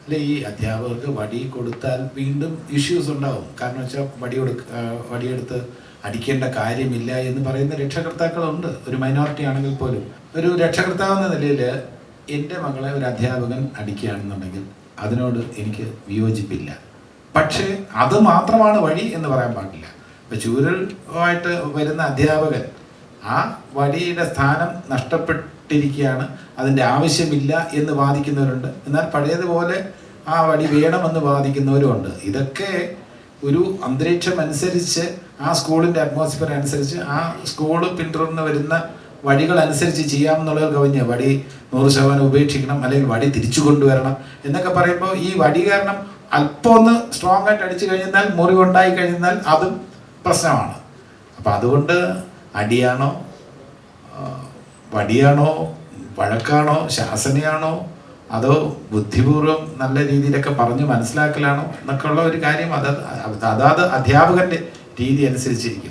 അല്ലെ ഈ അധ്യാപകർക്ക് വടി കൊടുത്താൽ വീണ്ടും ഇഷ്യൂസ് ഉണ്ടാവും. കാരണം വെച്ചാൽ വടിയെടുത്ത് അടിക്കേണ്ട കാര്യമില്ല എന്ന് പറയുന്ന രക്ഷകർത്താക്കളുണ്ട്, ഒരു മൈനോറിറ്റി ആണെങ്കിൽ പോലും. ഒരു രക്ഷകർത്താവെന്ന നിലയിൽ എൻ്റെ മകളെ ഒരു അധ്യാപകൻ അടിക്കുകയാണെന്നുണ്ടെങ്കിൽ അതിനോട് എനിക്ക് വിയോജിപ്പില്ല. പക്ഷേ അത് മാത്രമാണ് വഴി എന്ന് പറയാൻ പാടില്ല. ഇപ്പം ചൂരലുമായിട്ട് വരുന്ന അധ്യാപകൻ ആ വടിയുടെ സ്ഥാനം നഷ്ടപ്പെട്ടിരിക്കുകയാണ്, അതിൻ്റെ ആവശ്യമില്ല എന്ന് വാദിക്കുന്നവരുണ്ട്. എന്നാൽ പഴയതുപോലെ ആ വടി വേണമെന്ന് വാദിക്കുന്നവരുമുണ്ട്. ഇതൊക്കെ ഒരു അന്തരീക്ഷം അനുസരിച്ച്, ആ സ്കൂളിൻ്റെ അറ്റ്മോസ്ഫിയർ അനുസരിച്ച്, ആ സ്കൂള് പിന്തുടർന്ന് വരുന്ന വഴികൾ അനുസരിച്ച് ചെയ്യാമെന്നുള്ളത് കവിഞ്ഞ് വടി 100% ഉപേക്ഷിക്കണം, അല്ലെങ്കിൽ വടി തിരിച്ചു കൊണ്ടുവരണം എന്നൊക്കെ പറയുമ്പോൾ ഈ വടി കാരണം അല്പം ഒന്ന് സ്ട്രോങ് ആയിട്ട് അടിച്ചു കഴിഞ്ഞാൽ, മുറിവുണ്ടായി കഴിഞ്ഞാൽ അതും പ്രശ്നമാണ്. അപ്പം അതുകൊണ്ട് അടിയാണോ, വടിയാണോ, വഴക്കാണോ, ശാസനയാണോ, അതോ ബുദ്ധിപൂർവ്വം നല്ല രീതിയിലൊക്കെ പറഞ്ഞ് മനസ്സിലാക്കലാണോ എന്നൊക്കെ ഉള്ള ഒരു കാര്യം അതാത് അധ്യാപകൻ്റെ രീതി അനുസരിച്ചിരിക്കും.